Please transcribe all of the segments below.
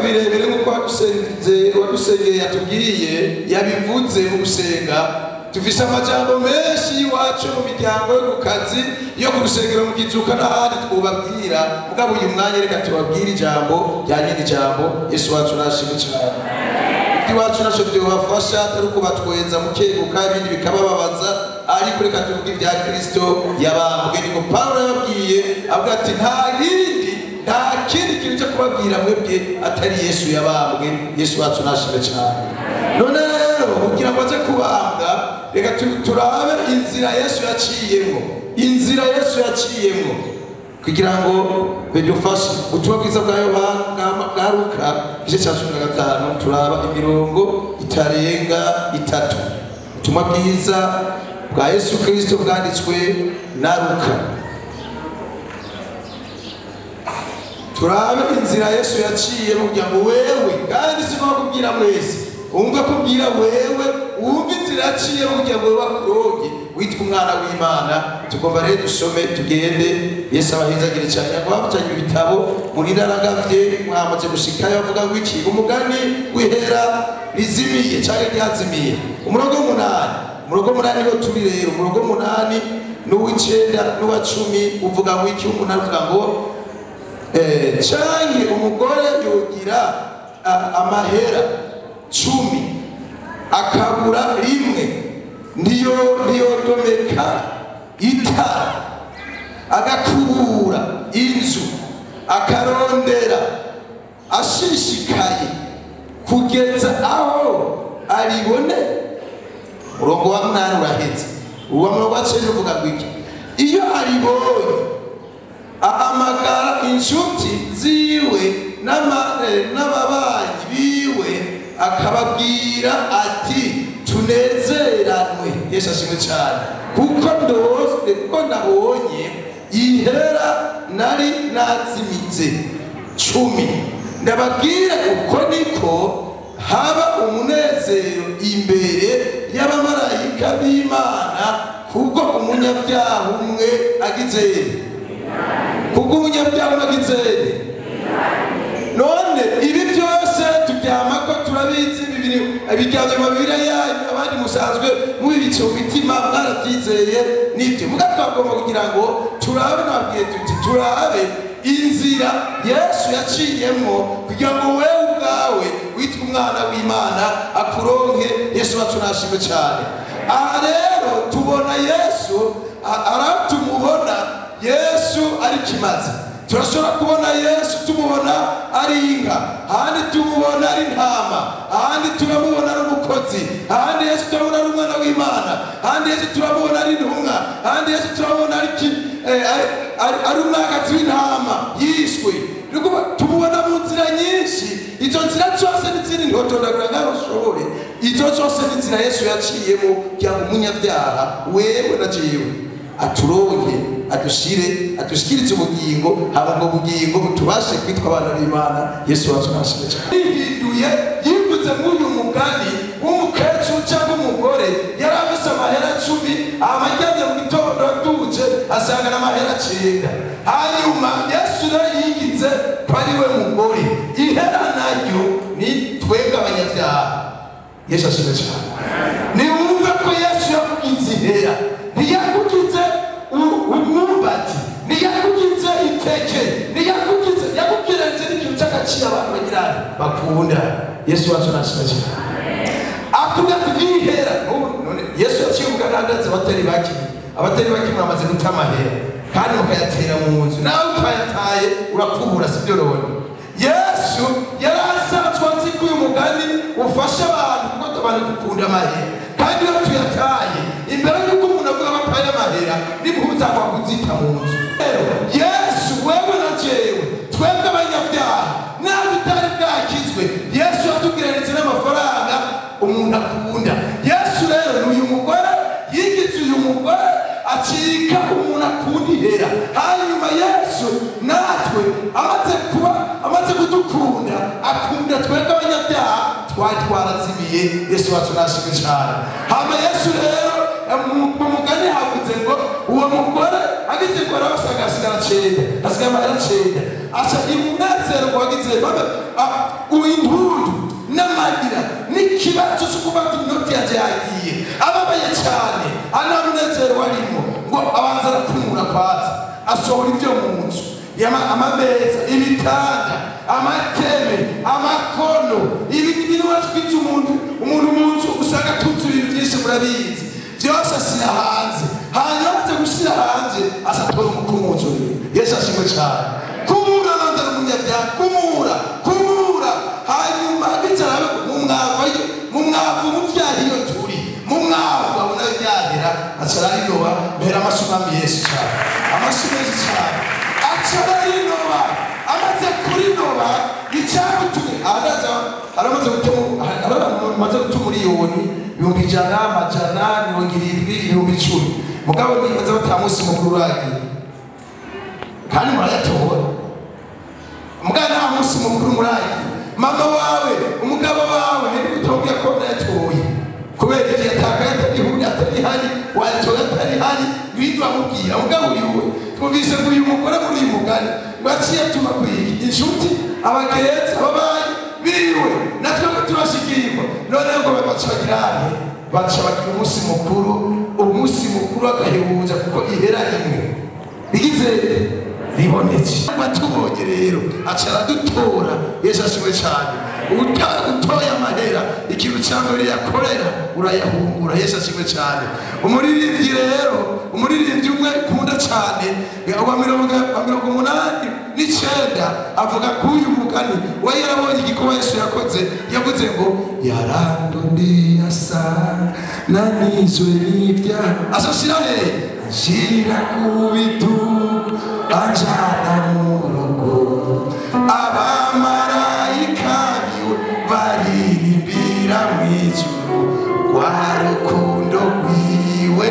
birebire nk'uko wadusengeye yatubwiye yabivuze mu gusenga. Dufise amajambo menshi y'iwacu mu miryango yo ku kazi yo ku rusengero mu kizuka n'ahandi twubabwira, mugabo uyu mwanya reka tubabwire ijambo ryanye n'ijambo. Yesu wacu nashimwe cyane. Iwacu naco byobafasha atari kubatwenza mukeguka ibindi bikabababaza, ariko reka tuvuge ibya Kristo yabambwe. Niko Paulo yababwiye avuga ati nta kindi kintu cyo kubabwira mwebwe atari Yesu yabambwe. Yesu wacu nashimwe cyane. None rero kugira ngo aze kubambwa, reka turabe inzira Yesu yaciyemo, inzira Yesu yaciyemo kugira ngo bidufashe. Ubutumwa bwiza bwa Yohana bwa Luka igice cya 15 turaba imirongo itarenga 3. Ubutumwa bwiza bwa Yesu Kristo bwanditswe na Luka. Turabe inzira Yesu yaciyemo kugira ngo wewe, kandi sinakubwira mwese, umva kubwira wewe wumva inzira yaciyemo kugira ngo bakuronke witwa umwana w'Imana. Tugomba rero dusome tugende. Yesu abahezagire cyane ngo bavutanye ibitabo muri naragavye mwamaze gushikayo bavuga ngo iki umugani w'ihera rizimiye cyane ryazimiye. Umurongo munani ho turi rero. Umurongo munani n'uw'icenda n'uwa-10 uvuga ngo iki? Umuntu avuga ngo canke umugore yogira amahera 10 akabura rimwe, ntiyodomeka itara agakubura inzu akarondera ashishikaye kugeza aho aribone. Murongo wa 8 uraheze. Uwa murongo wa 9 uvuga ngo iki? Iyo aribonye ahamagara inshuti ziwe n'ababanyi biwe akababwira ati tunezeranwe. Yesu ashimwe cyane. kuko nabonye ihera nari nazimize 10. Ndababwira uko niko haba umunezero imbere y'abamarayika b'Imana kubwo umunyabyaha umwe agize. Kubwo umunyabyaha umwe agize. None ibi byose tubyama ko turabizi ibijyanye mu Bibiliya yanyu, abandi musanzwe mubibice mu mitima mwarabyizeye n'ibyo. Mugatwagomba kugira ngo turabe, nabwiye tuti turabe inzira Yesu yaciyemo kugira ngo wewe ubwawe witwa umwana w'Imana akuronke. Yesu wacu nashimwe cyane. Aha rero tubona Yesu aratumubona Yesu ari kimaze. Turashobora kubona Yesu tumubona ari inka, ahandi tumubona ari intama, ahandi turamubona ari umukozi, ahandi Yesu turamubona ari umwana w'Imana, ahandi Yesu turamubona ari intumwa, ahandi Yesu turamubona ari umwagazi w'intama yishwe. Tumubona mu nzira nyinshi. Izo nzira zose n'izindi ntotondagura nk'abashobore. Izo zose n'inzira Yesu yaciyemo kugira ngo umunyabyaha wewe na jewe aturonke, adushikirize ubugingo, haba ngo ubugingo tubashe kwitwa abana b'Imana. Yesu wacu nashimwe cyane. Yihinduye yivuze nk'uyu mugani w'umukecuru cyangwa umugore yari afise amahera 10, amajyanye mu gitondo atuje asanga n'amahera 9. Hanyuma Yesu yigize ko ari we mugore. Ihera naryo ni twebwe abanyabyaha. Yesu ashimwe cyane. Niwumve ko Yesu yakugize ihera, ntiyakugize umwumbati, ntiyakugize iteke, yakugirenze n'ikintu cy'agaciro abantu bagira bakunda. Yesu wacu nashimwe cyane. Akuga tuhihera. None Yesu yaciye ubugandaza abatari baki mwamaze guta amahera kandi ukayatera mu nzu, nawe ukayataye urakubura, sibyo rone. Yesu yari asanzwe azi ko uyu mugani ufasha abantu kuko abantu dukunda amahera, kandi iyo tuyataye imbere y'uko umuntu avuga ko ataye amahera nimuhuza kwa kuzita mu nzu. Yesu wewe na jewe twebwe abanyabyaha nawe utari bwakizwe, Yesu yatugiranije n'amafaranga umuntu akunda. Yesu rero uyu mugore yigize uyu mugore acika umuntu akunda ihera. Hanyuma Yesu natwe amaze kudukunda akunda twebwe abanyabyaha twari twarazimiye. Yesu wacu nashimwe cyane. Hama Yesu rero mu mugani havuze ngo uwo mugore agize ngo barabasanga hasigara cenda, hasigara amahera cenda. Aca umunezero wagize uw'impundu n'amarira n'ikibazo cyo kuba inoti yaje yagiye ababaye cyane, ana munezero warimo ngo abanza arakumura kwaza asohora ibyo mu nzu, amameza, ibitanda, amateme, amakono, ibintu watwitse umuntu mu nzu usanga tuzi ibintu byinshi murabizi, byose ashyira hanze, hanyuma amaze gushyira hanze asatora umukunguzo. Yesu ashimwe cyane. Kumura nandara umunyabyaha, kumura hanyuma bicara mu mwavu mubyaha iyo turi mu mwavu abona ibyahera acara rinoba mbera amasumami Yesu cyane, amasumezi cyane acara rinoba. Amaze kurinoba icyagutumye aramaze guta miliyoni 100, amajana 70, 1000. Mugabo nibaza batamusi mukuru ragiye kandi murayatora. Mugabo nta munsi mukuru muragiye, mama wawe umugabo wawe hari gutobya ko natoye kubera igihe atakaye atari hari watoye atari hari bintu amubwira. Mugabo uyu twumvise ko uyu mugore muri uyu mugani baciye tuma kwiga inshuti abagenzi ababayi biriwe natwe turashikirwa none ngo babacagirane baca bagira umunsi mukuru agahebuza kuko ihera rimwe bigize ribonetse. Batubonye rero acara dutora. Yesu ashimwe cyane. Utoya amahera ikintu cya mbere yakorera urayahungura. Yesu ashimwe cyane. Umuririmbyi rero, umuririmbyi umwe kunda cyane wa 89 avuga k'uyu mugani we yarabonye igikorwa Yesu yakoze, yavuze ngo yarandondiye asa nanizwe n'ibyaha asashyira he ashyira ku bitugu anjana mu rugo, abamarayika biwe baririmbira mu ijuru rwa rukundo rwiwe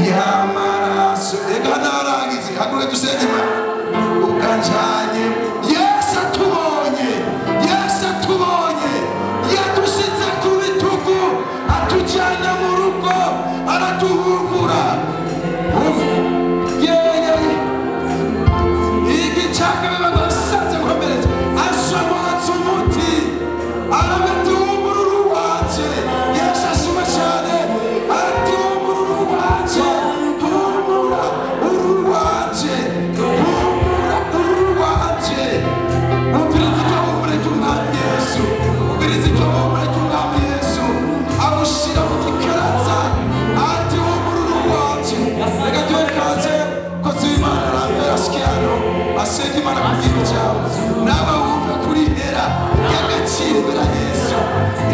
y'amaraso. Ega narangize haguruke dusenge Imana ukanjanye. Yesu atubonye yadusize ku bitugu atujyana mu rugo aratuhungura. Igichaka babasanze komereza asomotse umuti arabatumururu waje. Yesu ashimwe cyane. Atumururu waje tumura uruwaje ubirizi cyo muri cy'umwami Yesu, ubirizi cyo muri cy'umwami Yesu abushira mu gikaratsa ati umururu waje. Reka twekaze ko Imana arambera sikiyano asenga Imana kugira cyawe nawe wumva kuri hera y'agaciro imbere ya Yesu,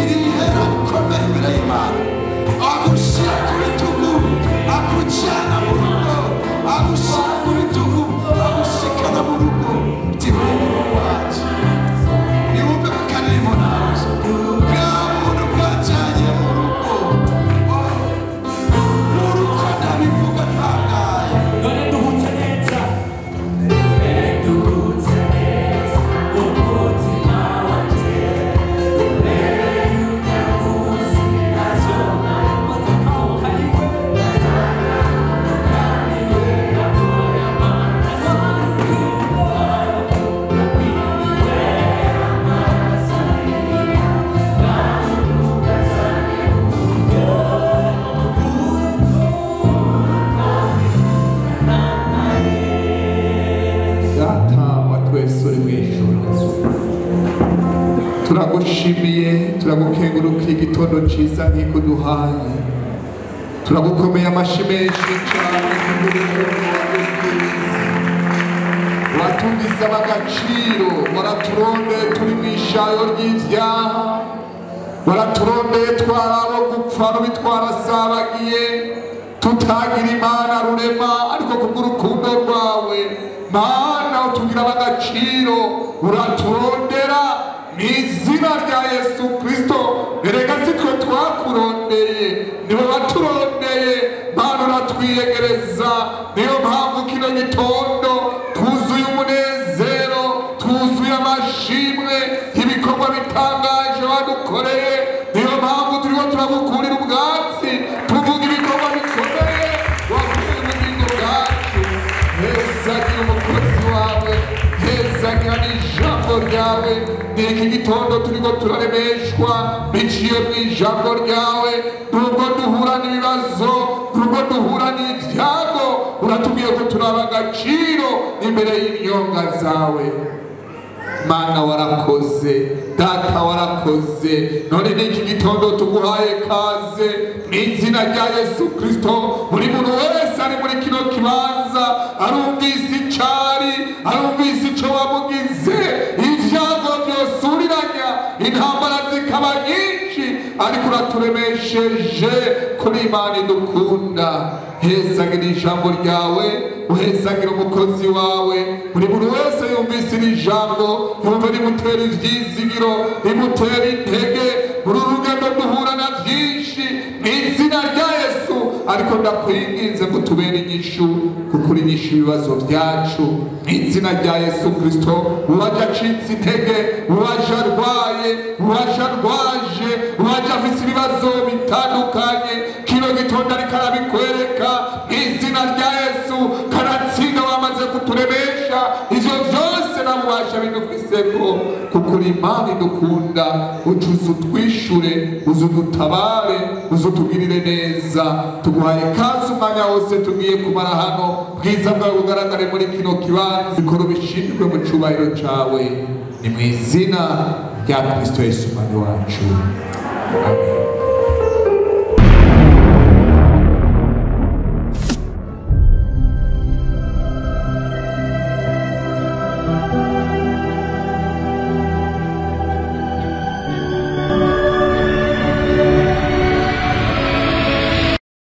iri hera ikomeye imbere y'Imana. Agushyira ku bitugu akujyana mu rugo, agushyira ku bitugu agushikana mu rugo. Umururu waje niwumve ko kanirimo nawe bwa muntu bwajyanye mu rugo ndabivuga ntangaye. None duhutse neza umutima wanje ubereye umunsi nazona umutima ukariwe turagushimiye, turagukengurukiye igitondo cyiza nk'iko duhaye, turagukomeye amashyi menshi cyane watugize ab'agaciro, waraturondeye turi mu ishayo ry'ibyaha, waraturondeye twari abo gupfa n'ubitwarasabagiye tutagira Imana rurema, ariko kubw'urukundo rwawe Mana utugira ab'agaciro uraturondera mu izina rya Yesu Kristo. Erega si twe twakurondeye, niwe waturondeye Mana uratwiyegereza. Niyo mpamvu kino gitondo twuzuye umunezero, twuzuye amashimwe ibikorwa bitangaje wadukoreye. Niyo mpamvu turiho turagukurira ubwatsi tuvuga ibikorwa bikomeye wakoreye mu bugingo bwacu. Yesu n'iki gitondo turiko turaremeshwa biciye mu ijambo ryawe. Nubwo duhura n'ibibazo, nubwo duhura n'ibyago, uratubwiye ko turaba agaciro imbere y'inyonga zawe. Mana warakoze, data warakoze, none n'iki gitondo tuguhaye kaze mu izina rya Yesu Kristo. Buri muntu wese ari muri kino kibanza arumvise icari, arumvise ico wamugize, ivyago vyosuriranya, intambara zikaba nyinshi, ariko uraturemesheje kuri Imana idukunda. Hezagira ijambo ryawe, uhezagira umukozi wawe. Buri muntu wese yumvise iri jambo yumve rimutera ivyizigiro, rimutera intege. Muri urugendo duhura na vyinshi mu izina rya Yesu, ariko ndakwinginze ngo tubere inyishu, kuko uri inyishu ibibazo vyacu mu izina rya Yesu Kristo. Uwaje acitse intege, uwaje arwaye, uwaje arwaje, uwaje afise ibibazo bitandukanye, kino gitondo ariko arabikwereka mu izina rya Yesu. Karatsinda wamaze kuturemesha ivyo vyose namubasha bidufiseko, kuko uri Imana idukunda. Ucuze utwishure, uzudutabare, uzutugirire neza. Tuguhaye kazi umwanya wose tugiye kumara hano, bwiza bwawe bugaragare muri kino kibanza, bikoro bishimwe mu cubahiro cawe. Ni mu izina rya Kristo Yesu Umwami wacu, amen.